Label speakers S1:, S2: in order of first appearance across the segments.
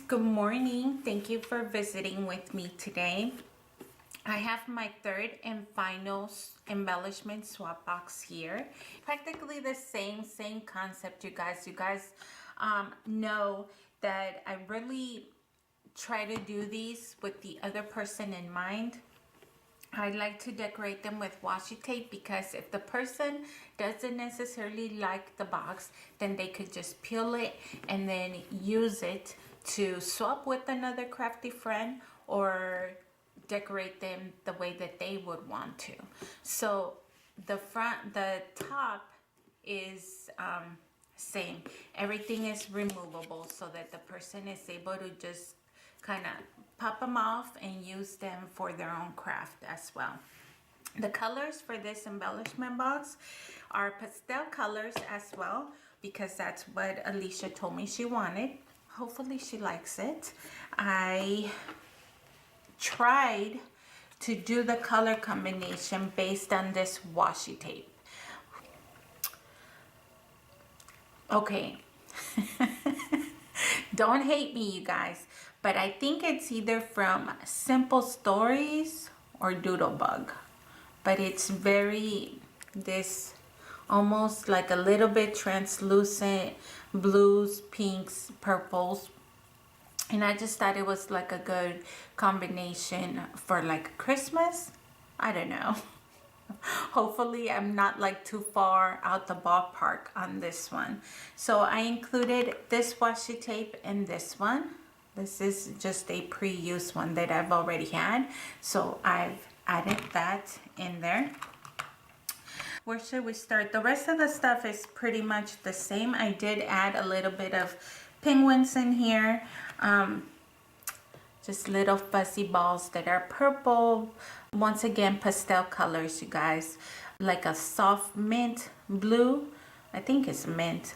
S1: Good morning. Thank you for visiting with me today. I have my third and final embellishment swap box here. Practically the same concept, you guys. You guys know that I really try to do these with the other person in mind. I like to decorate them with washi tape because if the person doesn't necessarily like the box, then they could just peel it and then use it to swap with another crafty friend or decorate them the way that they would want to. So the top is same. Everything is removable so that the person is able to just kind of pop them off and use them for their own craft as well. The colors for this embellishment box are pastel colors as well because that's what Alicia told me she wanted. Hopefully she likes it. I tried to do the color combination based on this washi tape. Okay. Don't hate me, you guys, but I think it's either from Simple Stories or Doodlebug, but it's very this almost like a little bit translucent blues, pinks, purples, and I just thought it was like a good combination for like Christmas. I don't know. Hopefully I'm not like too far out the ballpark on this one. So I included this washi tape and this one. This is just a pre-used one that I've already had, so I've added that in there. Where should we start? The rest of the stuff is pretty much the same. I did add a little bit of penguins in here, just little fuzzy balls that are purple. Once again, pastel colors, you guys, like a soft mint blue. I think it's mint.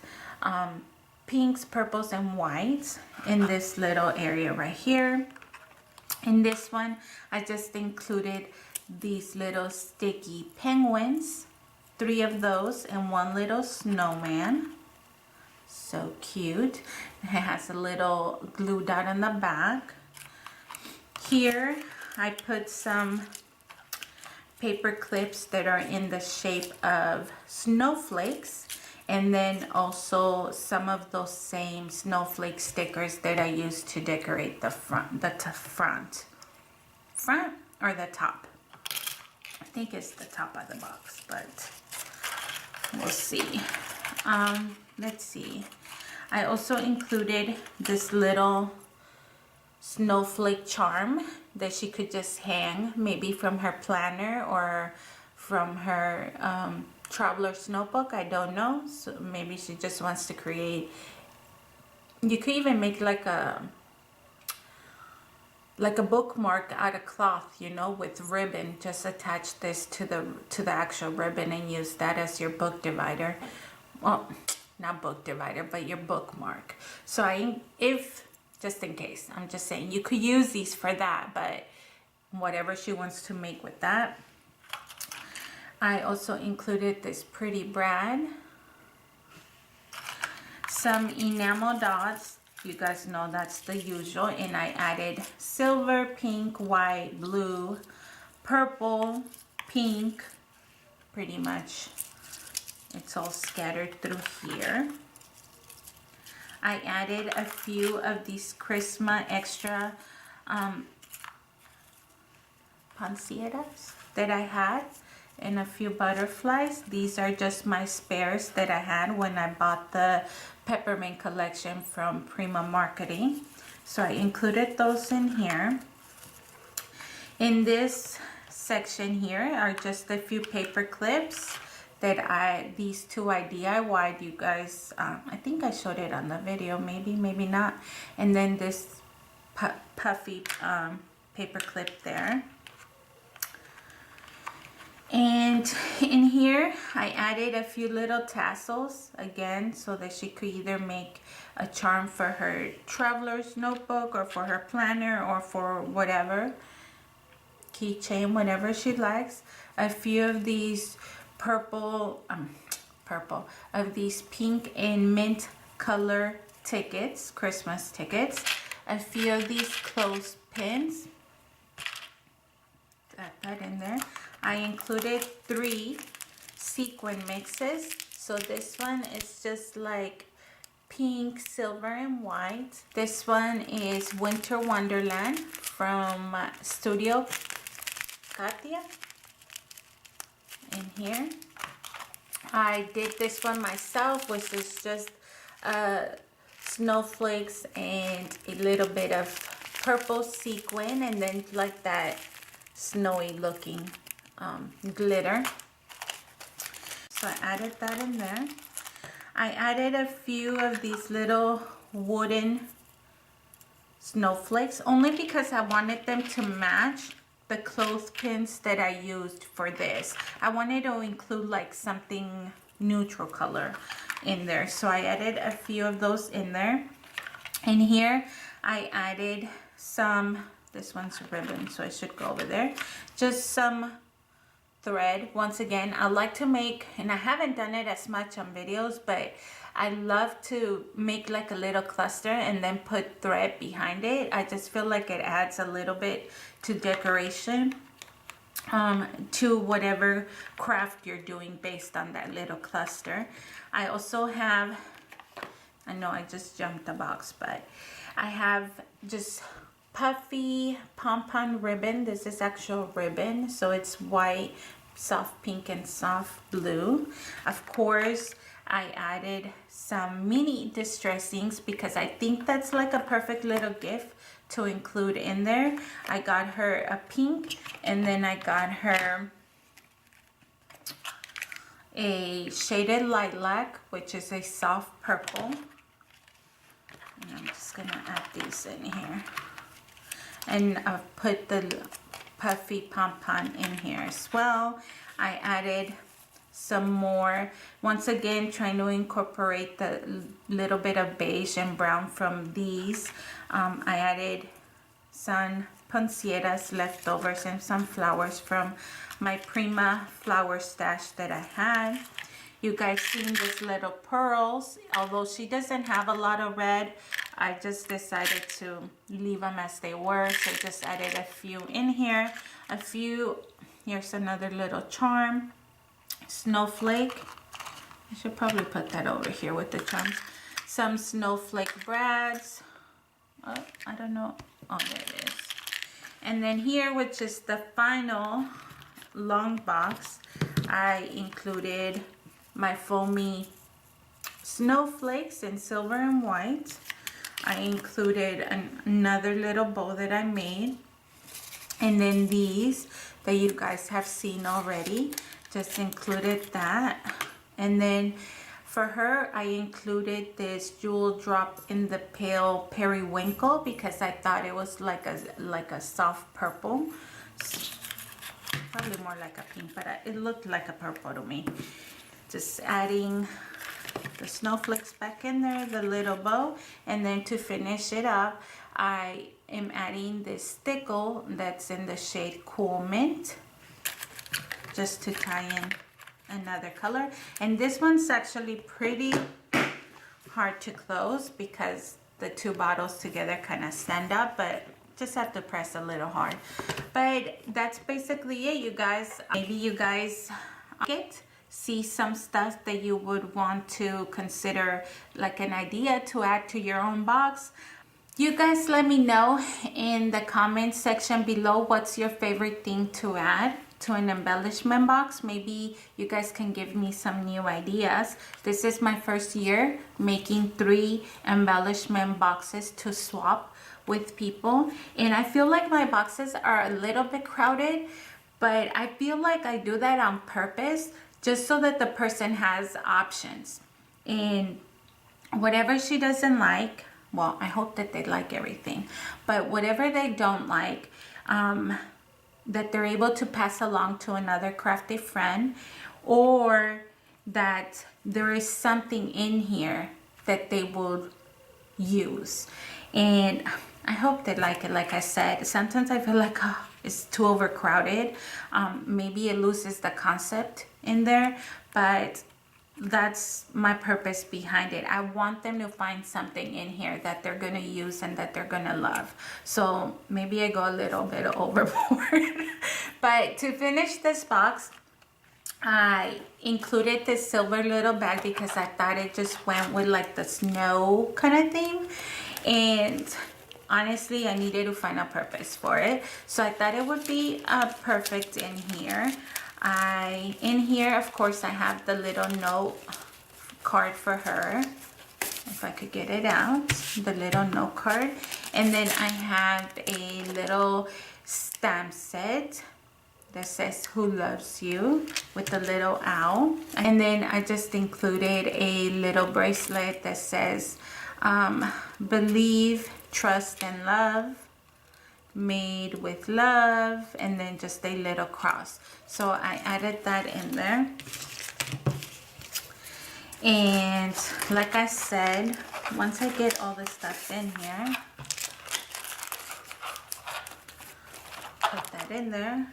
S1: Pinks, purples, and whites in this little area right here. In this one, I just included these little sticky penguins, 3 of those, and 1 little snowman. So cute. It has a little glue dot on the back. Here I put some paper clips that are in the shape of snowflakes, and then also some of those same snowflake stickers that I used to decorate the front or the top. I think it's the top of the box, but we'll see. Let's see. I also included this little snowflake charm that she could just hang, maybe from her planner or from her traveler's notebook. I don't know. So maybe she just wants to create. You could even make like a bookmark out of cloth, you know, with ribbon. Just attach this to the actual ribbon and use that as your book divider. Well, not book divider, but your bookmark. So just in case, I'm just saying you could use these for that, but whatever she wants to make with that. I also included this pretty brad, some enamel dots. You guys know that's the usual, and I added silver, pink, white, blue, purple, pink. Pretty much it's all scattered through here. I added a few of these Christmas extra poinsettias that I had, and a few butterflies. These are just my spares that I had when I bought the peppermint collection from Prima Marketing. So I included those in here. In this section here are just a few paper clips that these 2 I DIY'd, you guys. I think I showed it on the video, maybe not. And then this puffy paper clip there. And in here I added a few little tassels again, so that she could either make a charm for her traveler's notebook or for her planner or for whatever keychain, whatever she likes. A few of these of these pink and mint color tickets, Christmas tickets. a few of these clothespins. Got that in there. I included 3 sequin mixes. So this one is just like pink, silver, and white. This one is Winter Wonderland from Studio Katia. In here, I did this one myself, which is just snowflakes and a little bit of purple sequin, and then like that snowy looking glitter. So I added that in there. I added a few of these little wooden snowflakes only because I wanted them to match the clothespins that I used for this. I wanted to include like something neutral color in there. So I added a few of those in there. And here I added some, this one's ribbon, so it should go over there. Just some thread. Once again, I like to make, and I haven't done it as much on videos, but I love to make like a little cluster and then put thread behind it. I just feel like it adds a little bit to decoration to whatever craft you're doing based on that little cluster. I also have, I know I just jumped the box, but I have just puffy pom-pom ribbon. This is actual ribbon, so it's white, soft pink, and soft blue. Of course, I added some mini distressings because I think that's like a perfect little gift to include in there. I got her a pink, and then I got her a shaded lilac, which is a soft purple. And I'm just gonna add these in here. And I've put the puffy pom-pom in here as well. I added some more, once again trying to incorporate the little bit of beige and brown from these. I added some poncieras leftovers and some flowers from my Prima flower stash that I had. You guys seen these little pearls. Although she doesn't have a lot of red, I just decided to leave them as they were. So just added a few in here. A few, here's another little charm. Snowflake. I should probably put that over here with the charms. Some snowflake brads. Oh, I don't know. Oh, there it is. And then here, which is the final long box, I included my foamy snowflakes in silver and white. I included another little bow that I made. And then these that you guys have seen already, just included that. And then for her, I included this jewel drop in the pale periwinkle because I thought it was like a soft purple. Probably more like a pink, but it looked like a purple to me. Just adding the snowflakes back in there, the little bow, and then to finish it up, I am adding this stickle that's in the shade Cool Mint, just to tie in another color. And this one's actually pretty hard to close because the two bottles together kind of stand up, but just have to press a little hard. But that's basically it, you guys. Maybe you guys see some stuff that you would want to consider like an idea to add to your own box. You guys let me know in the comment section below what's your favorite thing to add to an embellishment box. Maybe you guys can give me some new ideas. This is my first year making 3 embellishment boxes to swap with people, and I feel like my boxes are a little bit crowded, but I feel like I do that on purpose just so that the person has options. And whatever she doesn't like, well, I hope that they like everything, but whatever they don't like, that they're able to pass along to another crafty friend, or that there is something in here that they will use. And I hope they like it. Like I said, sometimes I feel like it's too overcrowded. Maybe it loses the concept in there, but that's my purpose behind it. I want them to find something in here that they're gonna use and that they're gonna love. So maybe I go a little bit overboard. But to finish this box, I included this silver little bag because I thought it just went with like the snow kind of theme. And honestly, I needed to find a purpose for it. So I thought it would be perfect in here. In here, of course, I have the little note card for her. If I could get it out, the little note card. And then I have a little stamp set that says "Who loves you" with the little owl. And then I just included a little bracelet that says "Believe, trust, and love. Made with love," and then just a little cross. So I added that in there. And like I said, once I get all the stuff in here, put that in there.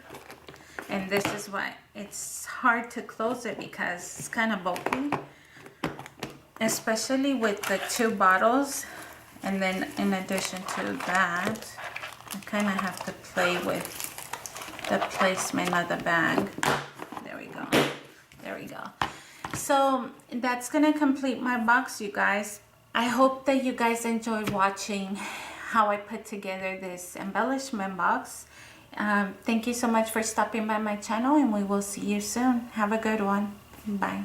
S1: And this is why it's hard to close it, because it's kind of bulky, especially with the 2 bottles. And then in addition to that, I kind of have to play with the placement of the bag. There we go. There we go. So that's gonna complete my box, you guys. I hope that you guys enjoyed watching how I put together this embellishment box. Thank you so much for stopping by my channel, and we will see you soon. Have a good one. Bye.